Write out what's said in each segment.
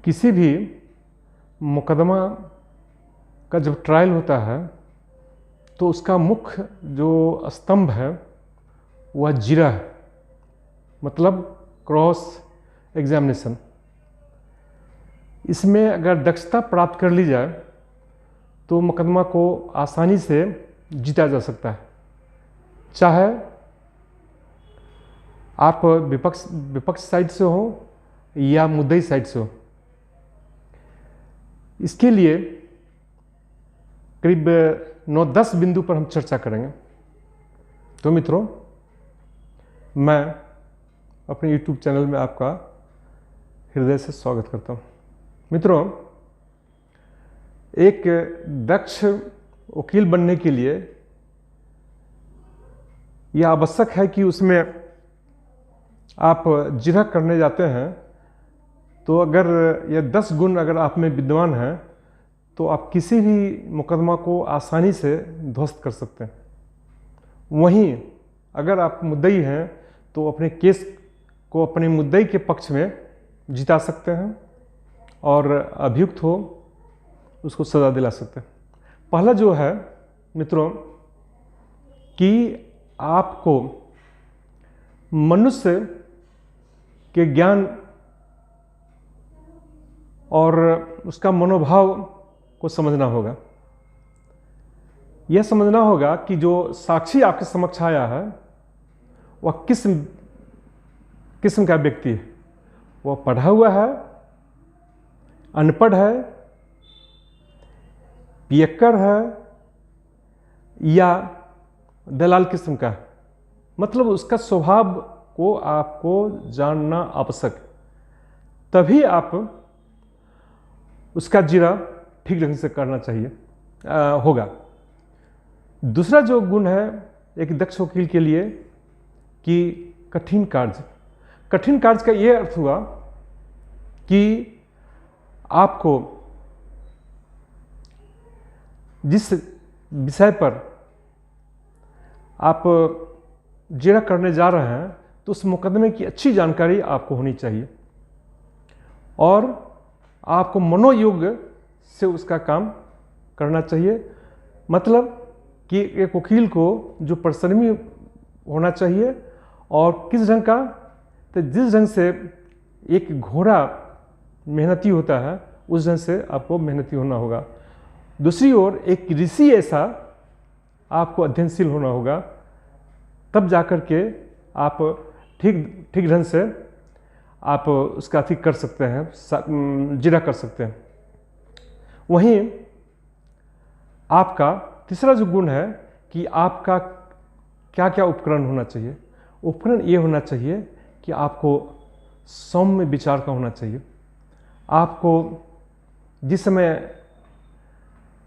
किसी भी मुकदमा का जब ट्रायल होता है तो उसका मुख्य जो स्तंभ है वह जीरा है, मतलब क्रॉस एग्जामिनेशन। इसमें अगर दक्षता प्राप्त कर ली जाए तो मुकदमा को आसानी से जीता जा सकता है, चाहे आप विपक्ष साइड से हो या मुद्दई साइड से हो। इसके लिए करीब 9-10 बिंदु पर हम चर्चा करेंगे। तो मित्रों, मैं अपने YouTube चैनल में आपका हृदय से स्वागत करता हूँ। मित्रों, एक दक्ष वकील बनने के लिए यह आवश्यक है कि उसमें आप जिरह करने जाते हैं तो अगर यह 10 गुण अगर आप में विद्यमान हैं तो आप किसी भी मुकदमा को आसानी से ध्वस्त कर सकते हैं। वहीं अगर आप मुद्दई हैं तो अपने केस को अपने मुद्दई के पक्ष में जिता सकते हैं और अभियुक्त हो उसको सज़ा दिला सकते हैं। पहला जो है मित्रों कि आपको मनुष्य के ज्ञान और उसका मनोभाव को समझना होगा। यह समझना होगा कि जो साक्षी आपके समक्ष आया है वह किस किस्म का व्यक्ति है। वह पढ़ा हुआ है, अनपढ़ है, पियक्कर है या दलाल किस्म का है। मतलब उसका स्वभाव को आपको जानना आवश्यक है, तभी आप उसका जिरह ठीक ढंग से करना चाहिए होगा। दूसरा जो गुण है एक दक्ष वकील के लिए कि कठिन कार्य। कठिन कार्य का यह अर्थ हुआ कि आपको जिस विषय पर आप जिरह करने जा रहे हैं तो उस मुकदमे की अच्छी जानकारी आपको होनी चाहिए और आपको मनोयोग से उसका काम करना चाहिए। मतलब कि एक वकील को जो परिश्रमी होना चाहिए और किस ढंग का, तो जिस ढंग से एक घोड़ा मेहनती होता है उस ढंग से आपको मेहनती होना होगा। दूसरी ओर एक ऋषि ऐसा आपको अध्ययनशील होना होगा, तब जाकर के आप ठीक ढंग से आप उसका अथी कर सकते हैं, जिरह कर सकते हैं। वहीं आपका तीसरा जो गुण है कि आपका क्या क्या उपकरण होना चाहिए। उपकरण ये होना चाहिए कि आपको सौम्य विचार का होना चाहिए। आपको जिस समय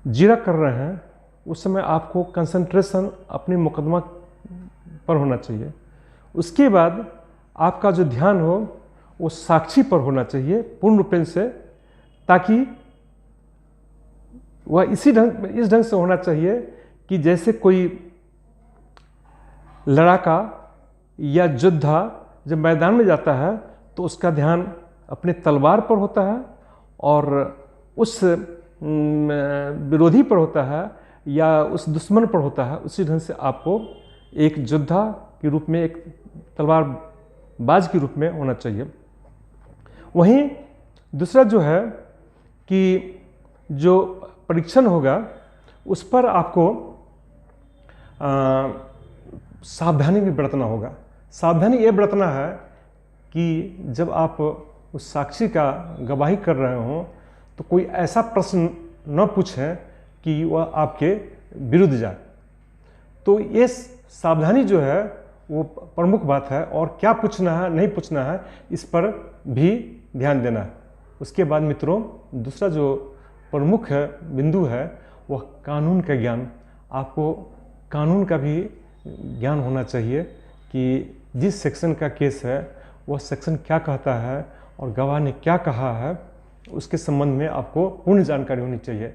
जिरह कर रहे हैं उस समय आपको कंसंट्रेशन अपने मुकदमा पर होना चाहिए। उसके बाद आपका जो ध्यान हो वो साक्षी पर होना चाहिए पूर्ण रूप से, ताकि वह इस ढंग से होना चाहिए कि जैसे कोई लड़ाका या योद्धा जब मैदान में जाता है तो उसका ध्यान अपने तलवार पर होता है और उस विरोधी पर होता है या उस दुश्मन पर होता है। उसी ढंग से आपको एक योद्धा के रूप में, एक तलवारबाज के रूप में होना चाहिए। वहीं दूसरा जो है कि जो परीक्षण होगा उस पर आपको सावधानी भी बरतना होगा। सावधानी ये बरतना है कि जब आप उस साक्षी का गवाही कर रहे हों तो कोई ऐसा प्रश्न न पूछें कि वह आपके विरुद्ध जाए। तो ये सावधानी जो है वो प्रमुख बात है, और क्या पूछना है नहीं पूछना है इस पर भी ध्यान देना है। उसके बाद मित्रों दूसरा जो प्रमुख बिंदु है वह कानून का ज्ञान। आपको कानून का भी ज्ञान होना चाहिए कि जिस सेक्शन का केस है वह सेक्शन क्या कहता है और गवाह ने क्या कहा है, उसके संबंध में आपको पूर्ण जानकारी होनी चाहिए।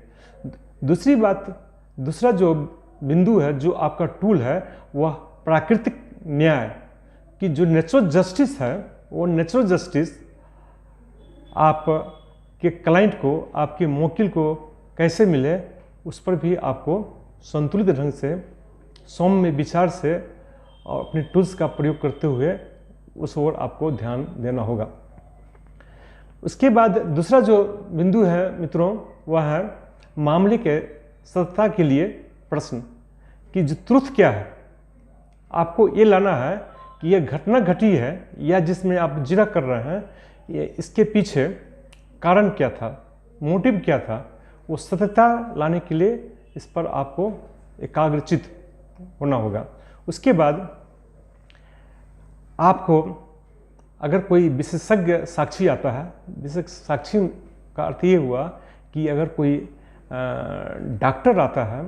दूसरी बात, दूसरा जो बिंदु है, जो आपका टूल है, वह प्राकृतिक न्याय की जो नेचुरल जस्टिस है, वो नेचुरल जस्टिस आप कि क्लाइंट को, आपके मोकिल को कैसे मिले, उस पर भी आपको संतुलित ढंग से, सौम्य विचार से और अपने टूल्स का प्रयोग करते हुए उस ओर आपको ध्यान देना होगा। उसके बाद दूसरा जो बिंदु है मित्रों, वह है मामले के सत्यता के लिए प्रश्न, कि जो ट्रुथ क्या है। आपको ये लाना है कि यह घटना घटी है या जिसमें आप जिरह कर रहे हैं, ये इसके पीछे कारण क्या था, मोटिव क्या था। वो सत्यता लाने के लिए इस पर आपको एकाग्रचित होना होगा। उसके बाद आपको, अगर कोई विशेषज्ञ साक्षी आता है, विशेषज्ञ साक्षी का अर्थ ये हुआ कि अगर कोई डॉक्टर आता है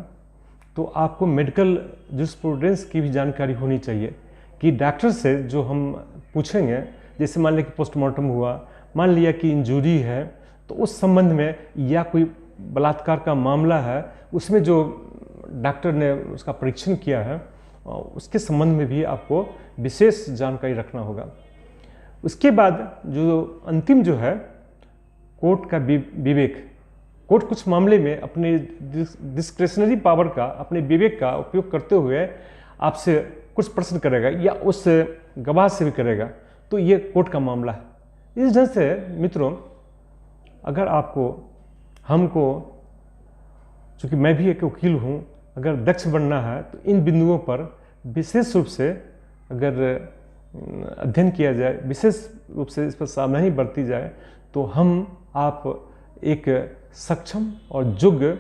तो आपको मेडिकल जूरिस्प्रूडेंस की भी जानकारी होनी चाहिए कि डॉक्टर से जो हम पूछेंगे, जैसे मान लिया कि पोस्टमार्टम हुआ, मान लिया कि इंजरी है, तो उस संबंध में, या कोई बलात्कार का मामला है, उसमें जो डॉक्टर ने उसका परीक्षण किया है, उसके संबंध में भी आपको विशेष जानकारी रखना होगा। उसके बाद जो अंतिम जो है, कोर्ट का विवेक। कोर्ट कुछ मामले में अपने डिस्क्रेशनरी पावर का, अपने विवेक का उपयोग करते हुए आपसे कुछ प्रश्न करेगा या उस गवाह से भी करेगा, तो ये कोर्ट का मामला है। इस ढंग से मित्रों, अगर आपको, हमको, चूँकि मैं भी एक वकील हूँ, अगर दक्ष बनना है तो इन बिंदुओं पर विशेष रूप से अगर अध्ययन किया जाए, विशेष रूप से इस पर सावधानी बरती जाए, तो आप एक सक्षम और योग्य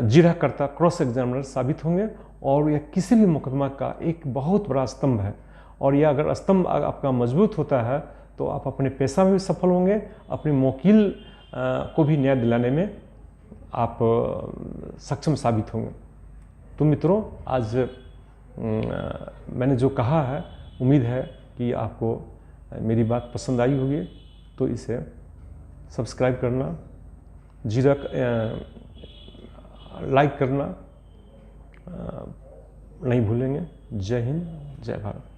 जिरहकर्ता, क्रॉस एग्जामिनर साबित होंगे, और यह किसी भी मुकदमा का एक बहुत बड़ा स्तंभ है। और यह अगर स्तंभ आपका मजबूत होता है तो आप अपने पेशा में भी सफल होंगे, अपने मोकिल को भी न्याय दिलाने में आप सक्षम साबित होंगे। तो मित्रों, आज मैंने जो कहा है, उम्मीद है कि आपको मेरी बात पसंद आई होगी। तो इसे सब्सक्राइब करना, लाइक करना नहीं भूलेंगे। जय हिंद, जय भारत।